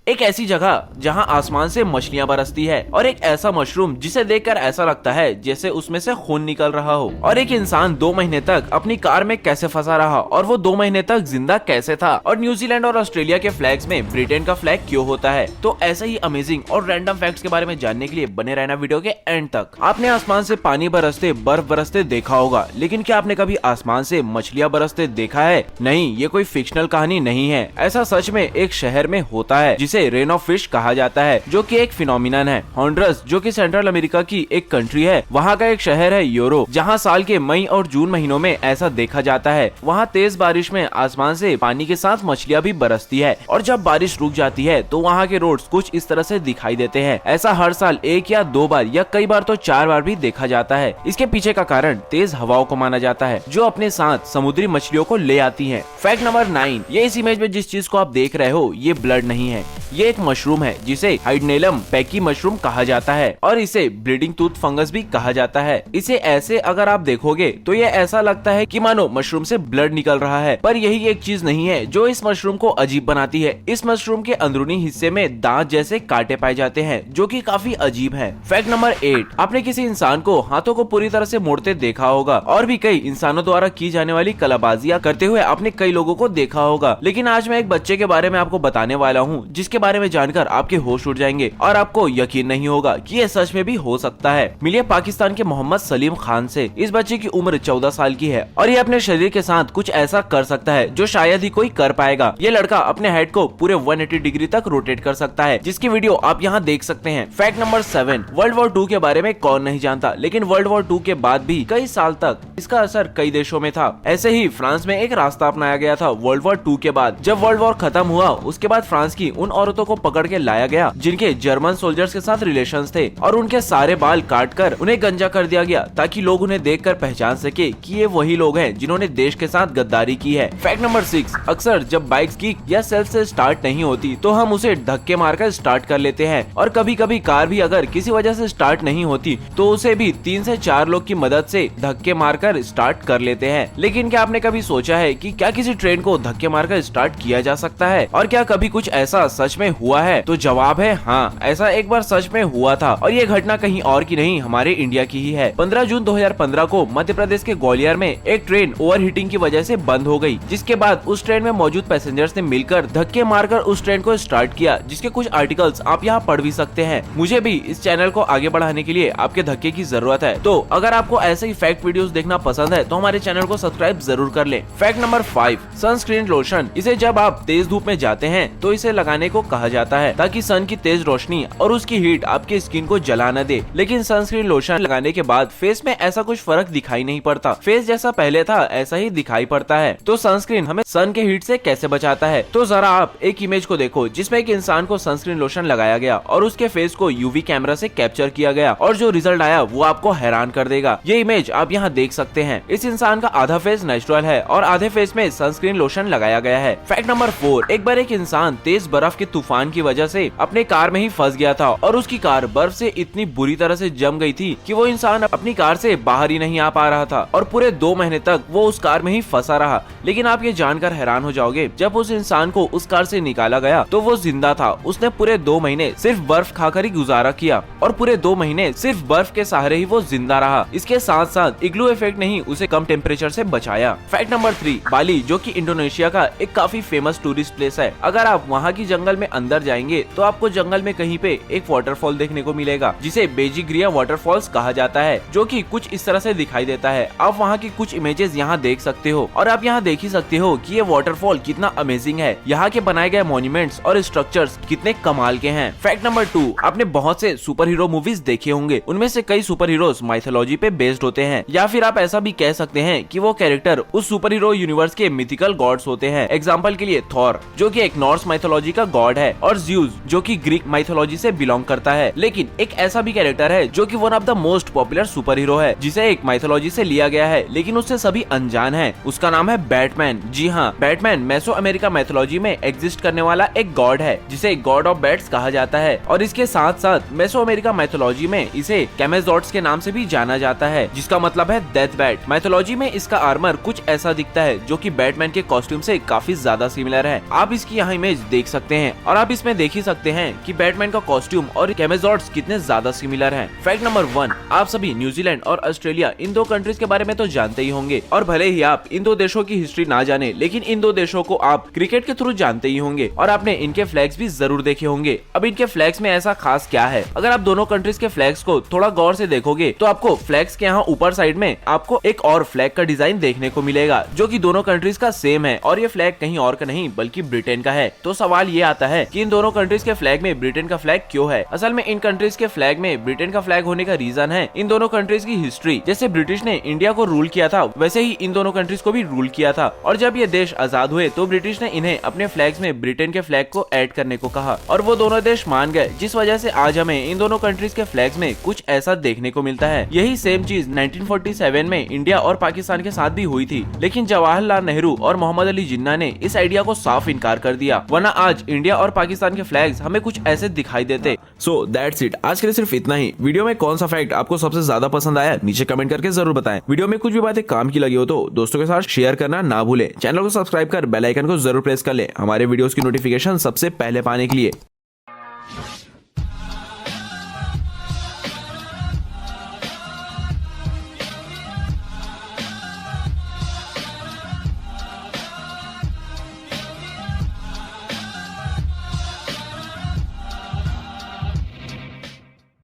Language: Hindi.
एक ऐसी जगह जहां आसमान से मछलियां बरसती है और एक ऐसा मशरूम जिसे देखकर ऐसा लगता है जैसे उसमें से खून निकल रहा हो। और एक इंसान 2 महीने तक अपनी कार में कैसे फंसा रहा और वो 2 महीने तक जिंदा कैसे था, और न्यूजीलैंड और ऑस्ट्रेलिया के फ्लैग्स में ब्रिटेन का फ्लैग क्यों होता है। तो ऐसे ही अमेजिंग और रैंडम फैक्ट्स के बारे में जानने के लिए बने रहना वीडियो के एंड तक। आपने आसमान से पानी बरसते, बर्फ बरसते देखा होगा, लेकिन क्या आपने कभी आसमान से मछलियां बरसते देखा है? नहीं, ये कोई फिक्शनल कहानी नहीं है। ऐसा सच में एक शहर में होता है जिसे रेन ऑफ फिश कहा जाता है, जो कि एक फिनोमिनन है। होंडुरस, जो कि सेंट्रल अमेरिका की एक कंट्री है, वहाँ का एक शहर है योरो, जहाँ साल के मई और जून महीनों में ऐसा देखा जाता है। वहाँ तेज बारिश में आसमान से पानी के साथ मछलियां भी बरसती है, और जब बारिश रुक जाती है तो वहाँ के रोड्स कुछ इस तरह से दिखाई देते हैं। ऐसा हर साल 1 या 2 बार या कई बार तो 4 बार भी देखा जाता है। इसके पीछे का कारण तेज हवाओं को माना जाता है, जो अपने साथ समुद्री मछलियों को ले आती हैं। फैक्ट नंबर 9, ये इस इमेज में जिस चीज को आप देख रहे हो ये ब्लड नहीं है, ये एक मशरूम है जिसे हाइड्नेलम पैकी मशरूम कहा जाता है, और इसे ब्लीडिंग टूथ फंगस भी कहा जाता है। इसे ऐसे अगर आप देखोगे तो ये ऐसा लगता है कि मानो मशरूम से ब्लड निकल रहा है, पर यही एक चीज नहीं है जो इस मशरूम को अजीब बनाती है। इस मशरूम के अंदरूनी हिस्से में दांत जैसे कांटे पाए जाते हैं, जो कि काफी अजीब है। फैक्ट नंबर 8, आपने किसी इंसान को हाथों को पूरी तरह से मोड़ते देखा होगा, और भी कई इंसानों द्वारा की जाने वाली कलाबाजियां करते हुए आपने कई लोगों को देखा होगा। लेकिन आज मैं एक बच्चे के बारे में आपको बताने वाला हूँ जिसके बारे में जानकर आपके होश उड़ जाएंगे और आपको यकीन नहीं होगा कि ये सच में भी हो सकता है। मिलिए पाकिस्तान के मोहम्मद सलीम खान से। इस बच्चे की उम्र 14 साल की है और ये अपने शरीर के साथ कुछ ऐसा कर सकता है जो शायद ही कोई कर पाएगा। ये लड़का अपने हेड को पूरे 180 डिग्री तक रोटेट कर सकता है, जिसकी वीडियो आप यहाँ देख सकते हैं। फैक्ट नंबर 7, वर्ल्ड वॉर 2 के बारे में कौन नहीं जानता, लेकिन वर्ल्ड वॉर 2 के बाद भी कई साल तक इसका असर कई देशों में था। ऐसे ही फ्रांस में एक रास्ता अपनाया गया था वर्ल्ड वॉर 2 के बाद। जब वर्ल्ड वॉर खत्म हुआ उसके बाद फ्रांस की उन औरतों को पकड़ के लाया गया जिनके जर्मन सोल्जर्स के साथ रिलेशंस थे, और उनके सारे बाल काट कर उन्हें गंजा कर दिया गया ताकि लोग उन्हें देखकर पहचान सके कि ये वही लोग हैं जिन्होंने देश के साथ गद्दारी की है। फैक्ट नंबर 6, अक्सर जब बाइक्स किक या सेल्फ से स्टार्ट नहीं होती तो हम उसे धक्के मारकर स्टार्ट कर लेते हैं, और कभी कभी कार भी अगर किसी वजह से स्टार्ट नहीं होती तो उसे भी 3 से 4 लोग की मदद से धक्के मारकर स्टार्ट कर लेते हैं। लेकिन क्या आपने कभी सोचा है कि क्या किसी ट्रेन को धक्के मारकर स्टार्ट किया जा सकता है, और क्या कभी कुछ ऐसा सच में हुआ है? तो जवाब है हाँ, ऐसा एक बार सच में हुआ था, और ये घटना कहीं और की नहीं, हमारे इंडिया की ही है। 15 जून 2015 को मध्य प्रदेश के ग्वालियर में एक ट्रेन ओवरहीटिंग की वजह से बंद हो गई, जिसके बाद उस ट्रेन में मौजूद पैसेंजर्स ने मिलकर धक्के मारकर उस ट्रेन को स्टार्ट किया, जिसके कुछ आर्टिकल्स आप यहाँ पढ़ भी सकते हैं। मुझे भी इस चैनल को आगे बढ़ाने के लिए आपके धक्के की जरूरत है, तो अगर आपको ऐसे ही फैक्ट वीडियोस देखना पसंद है तो हमारे चैनल को सब्सक्राइब जरूर कर ले। Fact number 5, sunscreen lotion. इसे जब आप तेज धूप में जाते हैं तो इसे लगाने को कहा जाता है ताकि सन की तेज रोशनी और उसकी हीट आपकी स्किन को जला न दे। लेकिन सनस्क्रीन लोशन लगाने के बाद फेस में ऐसा कुछ फर्क दिखाई नहीं पड़ता, फेस जैसा पहले था ऐसा ही दिखाई पड़ता है। तो सनस्क्रीन हमें सन के हीट से कैसे बचाता है? तो जरा आप एक इमेज को देखो जिसमें एक इंसान को सनस्क्रीन लोशन लगाया गया और उसके फेस को यूवी कैमरा से कैप्चर किया गया, और जो रिजल्ट आया वो आपको हैरान कर देगा। ये इमेज आप यहाँ देख सकते हैं। इस इंसान का आधा फेस नेचुरल है और आधे फेस में सनस्क्रीन लोशन लगाया गया है। फैक्ट नंबर 4, एक बार एक इंसान तेज बर्फ के तूफान की वजह से अपने कार में ही फंस गया था, और उसकी कार बर्फ से इतनी बुरी तरह से जम गई थी कि वो इंसान अपनी कार से बाहर ही नहीं आ पा रहा था, और पूरे 2 महीने तक वो उस कार में ही फंसा रहा। लेकिन आप ये जानकर हैरान हो जाओगे, जब उस इंसान को उस कार से निकाला गया तो वो जिंदा था। उसने पूरे 2 महीने सिर्फ बर्फ खाकर ही गुजारा किया, और पूरे 2 महीने सिर्फ बर्फ के सहारे ही वो जिंदा रहा। इसके साथ साथ इग्लू इफेक्ट ने ही उसे कम टेम्परेचर से बचाया। फैक्ट नंबर 3, बाली, जो कि इंडोनेशिया का एक काफी फेमस टूरिस्ट प्लेस है। अगर आप वहाँ की जंगल में अंदर जाएंगे तो आपको जंगल में कहीं पे एक वाटरफॉल देखने को मिलेगा जिसे बेजिग्रिया वाटरफॉल्स कहा जाता है, जो कि कुछ इस तरह से दिखाई देता है। आप वहाँ की कुछ इमेजेस यहाँ देख सकते हो, और आप यहाँ देख ही सकते हो कि ये वाटरफॉल कितना अमेजिंग है। यहाँ के बनाए गए मॉन्यूमेंट्स और स्ट्रक्चर्स कितने कमाल के हैं। फैक्ट नंबर 2, आपने बहुत से सुपर हीरो मूवीज देखे होंगे, उनमें से कई सुपर हीरोज माइथोलॉजी पे बेस्ड होते हैं, या फिर आप ऐसा भी कह सकते हैं कि वो कैरेक्टर उस सुपर हीरो यूनिवर्स के मिथिकल गॉड्स होते हैं। एग्जाम्पल के लिए थॉर, जो कि एक नॉर्स माइथोलॉजी का गॉड है, और ज़्यूस, जो कि ग्रीक माइथोलॉजी से बिलोंग करता है। लेकिन एक ऐसा भी कैरेक्टर है जो कि one of the most popular super hero है, जिसे एक माइथोलॉजी से लिया गया है लेकिन उससे सभी अनजान है। उसका नाम है बैटमैन। जी हाँ, बैटमैन मेसो अमेरिका माइथोलॉजी में एग्जिस्ट करने वाला एक गॉड है जिसे गॉड ऑफ बैट्स कहा जाता है, और इसके साथ साथ मेसो अमेरिका माइथोलॉजी में इसे कैमेजोट्स के नाम से भी जाना जाता है, जिसका मतलब है डेथ बैट। माइथोलॉजी में इसका आर्मर कुछ ऐसा दिखता है जो कि बैटमैन के कॉस्ट्यूम से काफी ज्यादा सिमिलर है। आप इसकी यहाँ इमेज देख सकते हैं, और आप इसमें देख ही सकते हैं कि बैटमैन का कॉस्ट्यूम और कैमेजॉर्ड्स कितने ज्यादा सिमिलर हैं। फैक्ट नंबर 1, आप सभी न्यूजीलैंड और ऑस्ट्रेलिया इन दो कंट्रीज के बारे में तो जानते ही होंगे, और भले ही आप इन दो देशों की हिस्ट्री ना जाने, लेकिन इन दो देशों को आप क्रिकेट के थ्रू जानते ही होंगे और आपने इनके फ्लैग्स भी जरूर देखे होंगे। अब इनके फ्लैग्स में ऐसा खास क्या है? अगर आप दोनों कंट्रीज के फ्लैग्स को थोड़ा गौर से देखोगे तो आपको फ्लैग्स के यहाँ ऊपर साइड में आपको एक और फ्लैग का डिजाइन देखने को मिलेगा, जो कि दोनों कंट्रीज का सेम है, और ये फ्लैग कहीं और का नहीं बल्कि ब्रिटेन का है। तो सवाल ये आता है कि इन दोनों कंट्रीज के फ्लैग में ब्रिटेन का फ्लैग क्यों है? असल में इन कंट्रीज के फ्लैग में ब्रिटेन का फ्लैग होने का रीजन है इन दोनों कंट्रीज की हिस्ट्री। जैसे ब्रिटिश ने इंडिया को रूल किया था, वैसे ही इन दोनों कंट्रीज को भी रूल किया था, और जब ये देश आजाद हुए तो ब्रिटिश ने इन्हें अपने फ्लैग्स में ब्रिटेन के फ्लैग को ऐड करने को कहा, और वो दोनों देश मान गए, जिस वजह से आज हमें इन दोनों कंट्रीज के फ्लैग्स में कुछ ऐसा देखने को मिलता है। यही सेम चीज 1947 में इंडिया और पाकिस्तान के साथ भी हुई थी, लेकिन जवाहरलाल नेहरू और मोहम्मद अली जिन्ना ने इस आइडिया को साफ इनकार कर दिया, वरना आज इंडिया और पाकिस्तान के फ्लैग्स हमें कुछ ऐसे दिखाई देते। सो दैट्स इट, आज के लिए सिर्फ इतना ही। वीडियो में कौन सा फैक्ट आपको सबसे ज्यादा पसंद आया नीचे कमेंट करके जरूर बताएं। वीडियो में कुछ भी बातें काम की लगी हो तो दोस्तों के साथ शेयर करना ना भूलें। चैनल को सब्सक्राइब कर बेल आइकन को जरूर प्रेस कर ले हमारे वीडियोस की नोटिफिकेशन सबसे पहले पाने के लिए।